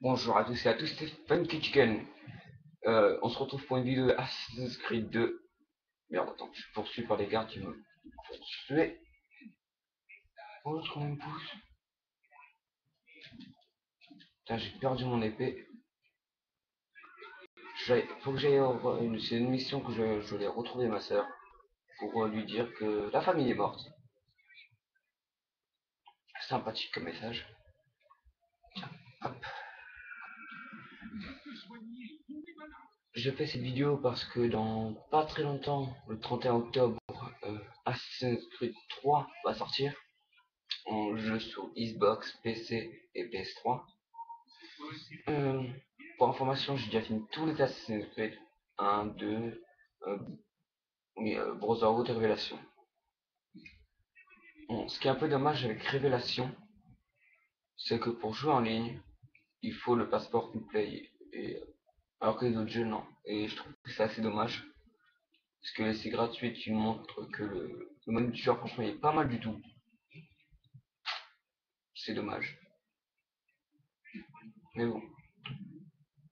Bonjour à tous et à tous, c'est Funky Chicken. On se retrouve pour une vidéo de Assassin's Creed 2. Merde, attends, je suis poursuivi par les gardes qui me poursuivaient. Oh, comment il me pousse. Putain, j'ai perdu mon épée. Faut que j'aille. C'est une mission que je vais retrouver ma soeur pour lui dire que la famille est morte. Sympathique comme message. Hop. Je fais cette vidéo parce que dans pas très longtemps, le 31 octobre, Assassin's Creed 3 va sortir en jeu sur Xbox, PC et PS3. Euh, pour information, j'ai déjà fini tous les Assassin's Creed 1, 2, Brotherhood et Révélation. Bon, ce qui est un peu dommage avec Révélation, c'est que pour jouer en ligne, il faut le passeport play, alors que les autres jeux non. Et je trouve que c'est assez dommage, parce que c'est gratuit, tu montres que le mode multijoueur franchement il est pas mal du tout. C'est dommage. Mais bon,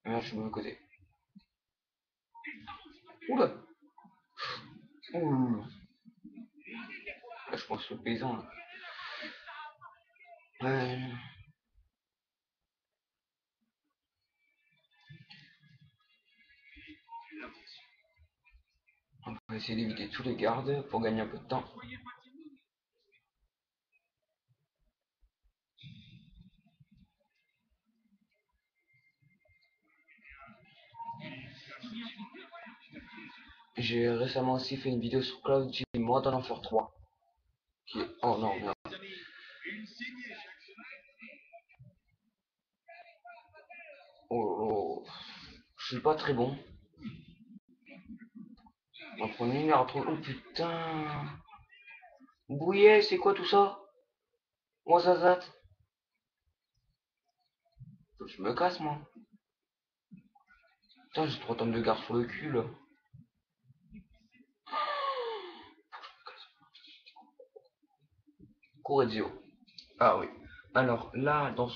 là je suis de mauvais côté. Oula. Ouh. Là, je pense au paysan là. On va essayer d'éviter tous les gardes pour gagner un peu de temps. J'ai récemment aussi fait une vidéo sur Cloud Duty Modern Warfare 3. Qui est... Oh non, merde. Oh, oh. Je suis pas très bon. On va prendre une heure à trouver. Oh putain. Bouillet, c'est quoi tout ça? Moi, Zazat. Je me casse, moi. Putain, j'ai 3 tonnes de garde sur le cul, là. Corezio. Ah oui. Alors là, dans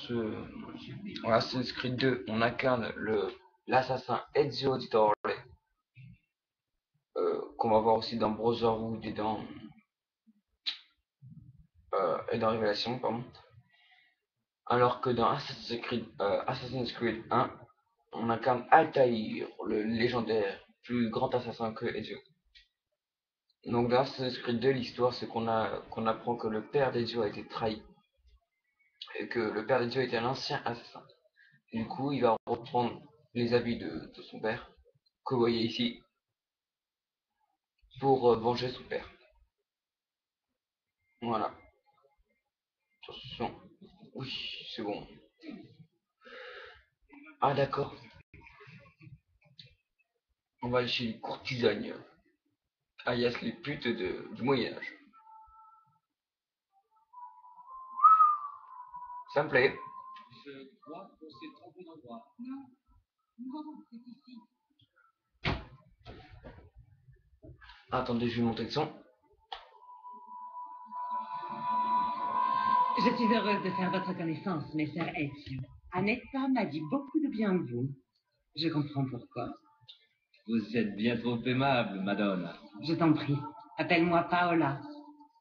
Assassin's Creed 2, on incarne l'assassin Ezio Auditore, qu'on va voir aussi dans Brotherhood et dans Révélation, pardon. Alors que dans Assassin's Creed 1, on incarne Altaïr, le légendaire, plus grand assassin que Ezio. Donc dans Assassin's Creed 2, l'histoire c'est qu'on apprend que le père d'Ezio a été trahi. Et que le père d'Ezio était un ancien assassin. Du coup, il va reprendre les habits de son père, que vous voyez ici, pour venger son père. Voilà. Attention. Oui, c'est bon. Ah d'accord. On va aller chez les courtisanes, alias les putes du Moyen-Âge. Ça me plaît. Je crois qu'on s'est trompé d'endroit. Non, non, c'est ici. Attendez, je vais monter le son. Je suis heureuse de faire votre connaissance, Messer Ezio. Annetta m'a dit beaucoup de bien de vous. Je comprends pourquoi. Vous êtes bien trop aimable, Madonna. Je t'en prie. Appelle-moi Paola.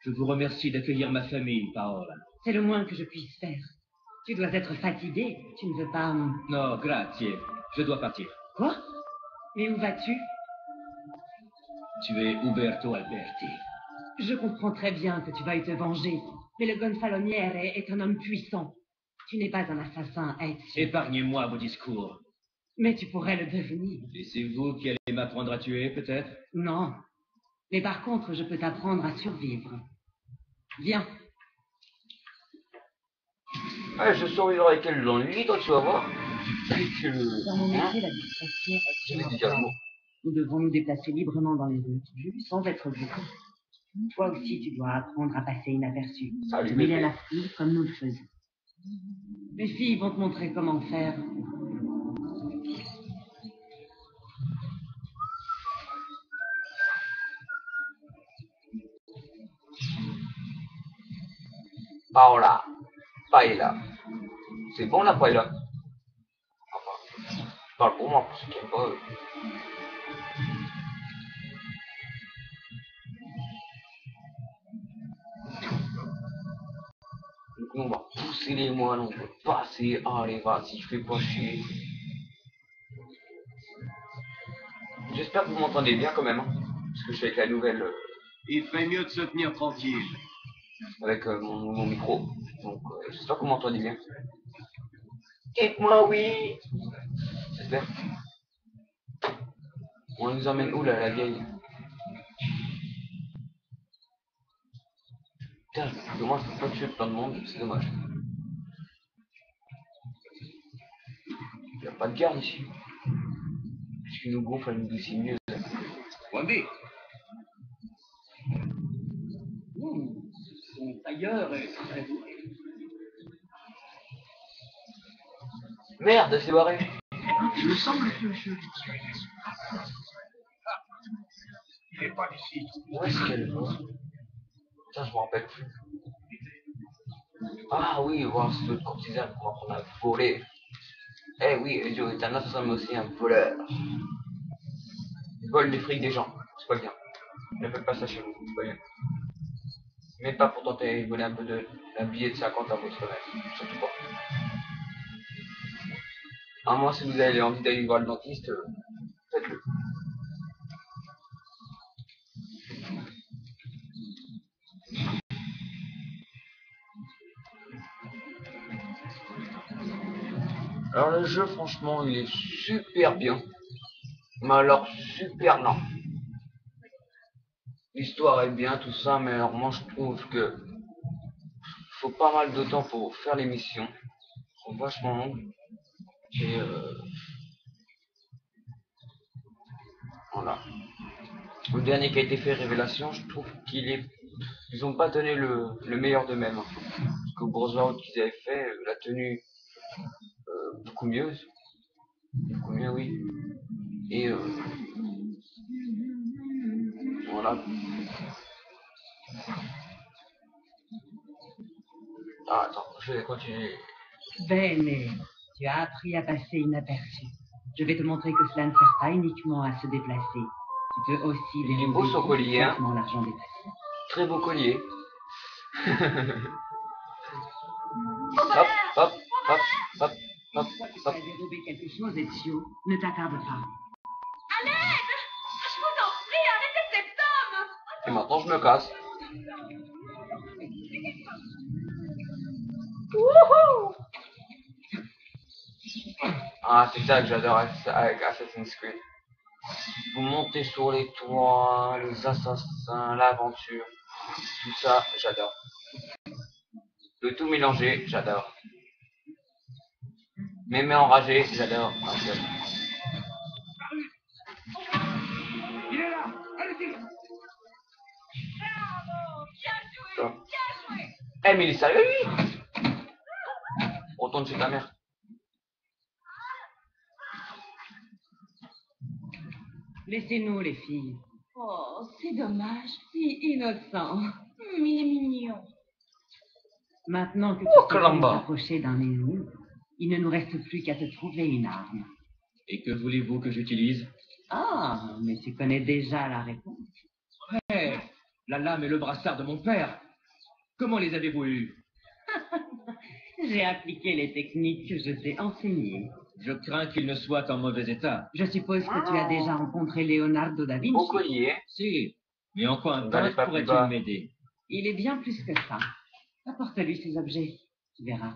Je vous remercie d'accueillir ma famille, Paola. C'est le moins que je puisse faire. Tu dois être fatigué. Tu ne veux pas... Non, grazie. Je dois partir. Quoi? Mais où vas-tu? Tu es Uberto Alberti. Je comprends très bien que tu veuilles te venger. Mais le gonfaloniere est un homme puissant. Tu n'es pas un assassin, Ezio. Épargnez-moi vos discours. Mais tu pourrais le devenir. Et c'est vous qui allez m'apprendre à tuer, peut-être? Non. Mais par contre, je peux t'apprendre à survivre. Viens. Ah, je survivrai avec elle dans le lit, toi, tu vas voir. Dans mon métier, la discrétion est primordiale. Nous devons nous déplacer librement dans les rues, sans être vus. Toi aussi, tu dois apprendre à passer inaperçu. Salut, Mêler à bébé. la foule comme nous le faisons. Les filles vont te montrer comment faire. Paola. Paella. C'est bon la paella. parle pour moi, pour ceux qui aiment pas. Donc on va pousser les moines, on peut passer. Allez, vas-y, fais pas chier. J'espère que vous m'entendez bien quand même, hein, parce que je suis avec la nouvelle, Il fait mieux de se tenir tranquille. avec mon micro. Donc j'espère que vous m'entendez bien. Dites-moi oui. J'espère. On nous emmène où là, la vieille? Putain, dommage, je peux pas tuer plein de monde, c'est dommage. Il n'y a pas de garde ici. Puisqu'il nous gonfle, elle nous dit mieux. Wambi, Son tailleur est très doué. Merde, c'est barré. il me semble que je... Il n'est pas ici. Où est-ce qu'elle va? Putain, je me rappelle plus. Ah oui, voir ce courtisan pour apprendre à voler. Eh oui, Joe est un assassin mais aussi un voleur. Il vole les frics des gens, c'est pas bien. Ne faites pas ça chez vous, c'est pas bien. Mais pas pour tenter de voler un peu d'un billet de 50 à votre mère, surtout pas. À moins si vous avez envie d'aller voir le dentiste, faites-le. Alors le jeu, franchement, il est super bien. Mais alors, super lent. L'histoire est bien, tout ça, mais alors moi je trouve que faut pas mal de temps pour faire les missions. Elles sont vachement longues. Et voilà. Le dernier qui a été fait, Révélation, je trouve qu'il est... Ils ont pas donné le meilleur d'eux-mêmes. Parce que Brotherhood qu'ils avaient fait, la tenue beaucoup mieux. Beaucoup mieux, oui. Et voilà. Ah, attends, je vais continuer. Bene, tu as appris à passer inaperçu. Je vais te montrer que cela ne sert pas uniquement à se déplacer. Tu peux aussi Il est beau son collier, hein. l'argent des passants. Très beau collier. Hop, hop, hop, hop, hop, Tu hop. as dérobé quelque chose, Ezio. Ne t'attarde pas. À l'aide! Je vous en prie, arrêtez cet homme! Et maintenant je me casse. Wouhou! Ah, c'est ça que j'adore avec Assassin's Creed. Vous montez sur les toits, les assassins, l'aventure. Tout ça, j'adore. De tout mélanger, j'adore. Mémé enragé, j'adore. Ah, j'adore. Il est là. Allez-y. Bravo! Bien joué! Ça. Bien joué! Eh, mais il est sérieux, lui? Retourne chez ta mère. Laissez-nous, les filles. Oh, c'est dommage. Si innocent. Il est mignon. Maintenant que tu Oh, t'es caramba. approché d'un ennemi, il ne nous reste plus qu'à te trouver une arme. Et que voulez-vous que j'utilise? Ah, mais tu connais déjà la réponse. Eh, la lame et le brassard de mon père. Comment les avez-vous eus? J'ai appliqué les techniques que je t'ai enseignées. Je crains qu'il ne soit en mauvais état. Je suppose que tu as déjà rencontré Leonardo da Vinci. Beau collier. Si, mais en quoi un N'allez pas peintre plus bas. pourrait-il m'aider? Il est bien plus que ça. Apporte-lui ces objets. Tu verras.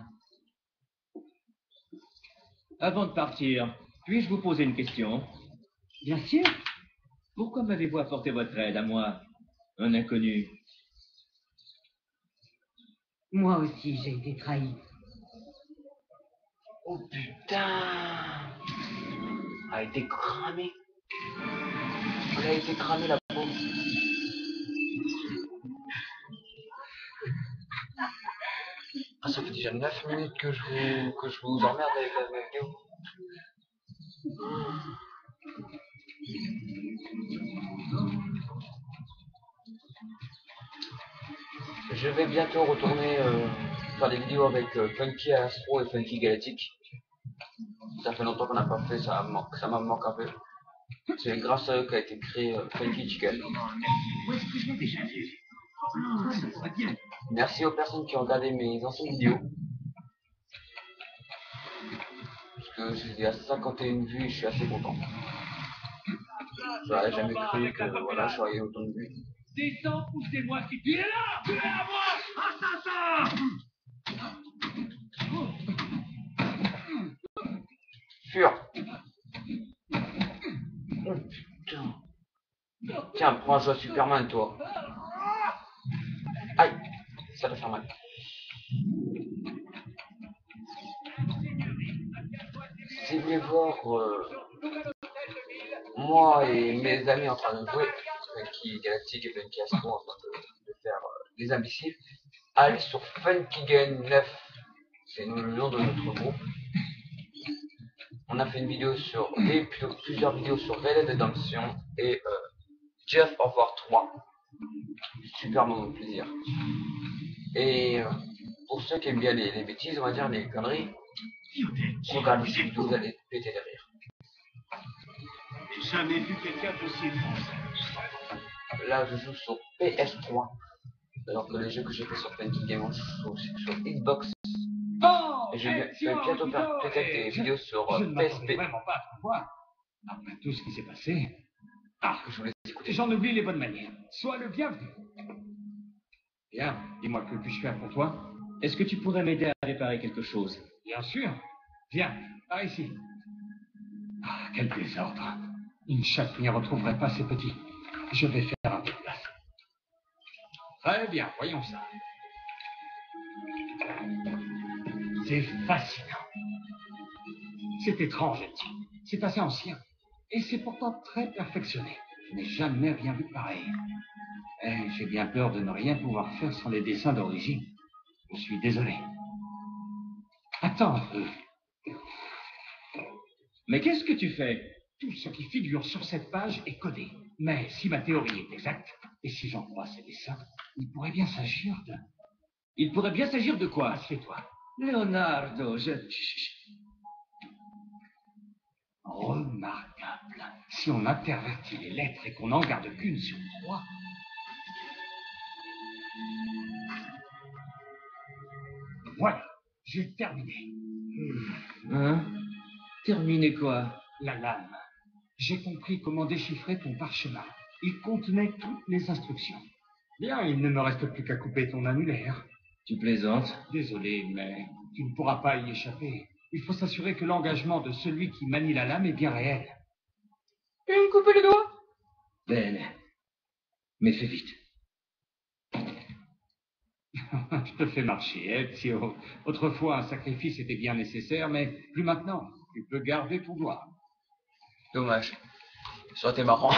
Avant de partir, puis-je vous poser une question? Bien sûr. Pourquoi m'avez-vous apporté votre aide à moi, un inconnu? Moi aussi, j'ai été trahi. Oh putain. Elle a été cramée. Elle a été cramée, la pauvre. Ah, ça fait déjà 9 minutes que je vous emmerde avec la vidéo. Je vais bientôt retourner faire des vidéos avec Funky Astro et Funky Galactic. Ça fait longtemps qu'on n'a pas fait, ça m'a manqué un peu. C'est grâce à eux qu'a été créé Funky Chicken. Où est-ce que je l'ai déjà vu? Oh, ça serait bien. Merci aux personnes qui ont regardé mes anciennes vidéos. Parce que j'ai à 51 vues et je suis assez content. J'aurais jamais cru que voilà, j'aurais autant de vues. Descends ou c'est moi qui... Il est là! Tu es à moi! Assassin! Fure. Oh, putain. Tiens, prends un jeu à Superman, toi. Aïe, ça doit faire mal. Si vous voulez voir moi et mes amis en train de jouer, Funky Galactic et Funky Astro en train de faire les imbéciles, allez sur Funky Game 9, c'est le nom de notre groupe. On a fait une vidéo sur, et plutôt plusieurs vidéos sur Red Dead Redemption et Jeff of War 3. Super moment de plaisir. Et pour ceux qui aiment bien les bêtises, on va dire les conneries, regardez ces vidéos, vous allez péter de rire. J'ai jamais vu quelqu'un d'aussi bon. Là, je joue sur PS3, alors que les jeux que j'ai fait sur Funky Game, je joue aussi sur Xbox. Et je vais bientôt faire peut-être des vidéos sur Je ne m'attendais PSP. vraiment pas à te voir. Après tout ce qui s'est passé. Ah, Je vous laisse écouter. j'en oublie les bonnes manières. Sois le bienvenu. Bien, dis-moi, que puis-je faire pour toi? Est-ce que tu pourrais m'aider à réparer quelque chose? Bien sûr. Viens, par ici. Ah, quel désordre. Une chatte n'y retrouverait pas ses petits. Je vais faire un peu de place. Très bien, voyons ça. C'est fascinant. C'est étrange, c'est assez ancien. Et c'est pourtant très perfectionné. Je n'ai jamais rien vu de pareil. Et j'ai bien peur de ne rien pouvoir faire sans les dessins d'origine. Je suis désolé. Attends un peu. Mais qu'est-ce que tu fais? Tout ce qui figure sur cette page est codé. Mais si ma théorie est exacte, et si j'en crois ces dessins, il pourrait bien s'agir de... Il pourrait bien s'agir de quoi? Assieds-toi. Leonardo, Remarquable. Si on intervertit les lettres et qu'on n'en garde qu'une sur 3... Voilà, j'ai terminé. Hein? Terminé quoi? La lame. J'ai compris comment déchiffrer ton parchemin. Il contenait toutes les instructions. Bien, il ne me reste plus qu'à couper ton annulaire. Tu plaisantes? Désolé, mais tu ne pourras pas y échapper. Il faut s'assurer que l'engagement de celui qui manie la lame est bien réel. Et me couper les doigts? Ben, mais fais vite. Je te fais marcher, Ezio. Autrefois, un sacrifice était bien nécessaire, mais plus maintenant. Tu peux garder ton doigt. Dommage. Ça aurait été marrant.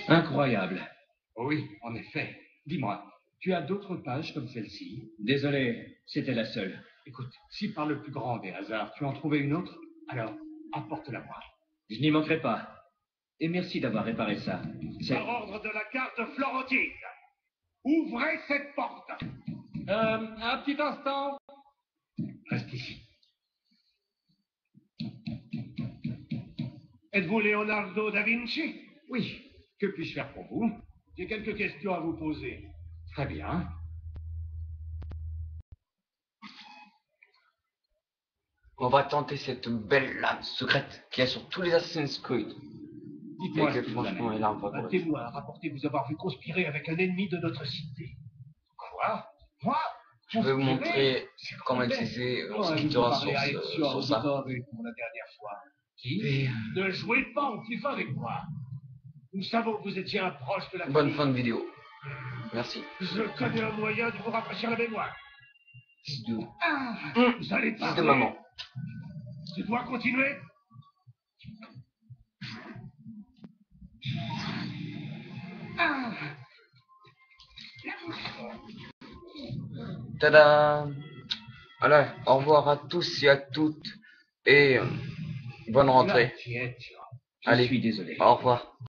Incroyable. Oui, en effet. Dis-moi, tu as d'autres pages comme celle-ci? Désolé, c'était la seule. Écoute, si par le plus grand des hasards, tu en trouvais une autre, alors apporte-la moi. Je n'y manquerai pas. Et merci d'avoir réparé ça. Par ordre de la carte Florentine, ouvrez cette porte. Un petit instant. Reste ici. Êtes-vous Leonardo da Vinci? Oui, que puis-je faire pour vous? J'ai quelques questions à vous poser. Très bien. On va tenter cette belle lame secrète qu'il y a sur tous les Assassin's Creed. Dites-moi Et ce que qui vous franchement amène. est l'arme favorite. Témoin, rapportez vous avoir vu conspirer avec un ennemi de notre cité. Quoi? Moi? Je vais vous montrer C'est comment complet. utiliser Oh, je vous Scriptura parlais à Ezio, sur vous ça. avez pour la dernière fois. Qui? Ne jouez pas au FIFA avec moi. Nous savons que vous étiez un proche de la Bonne famille. fin de vidéo. Merci. Je connais un moyen de vous rafraîchir la mémoire. Fils de... Vous allez Fils parler. de maman. Je dois continuer. Tada! Voilà, au revoir à tous et à toutes. Et bonne rentrée. Je Allez, suis désolé. au revoir.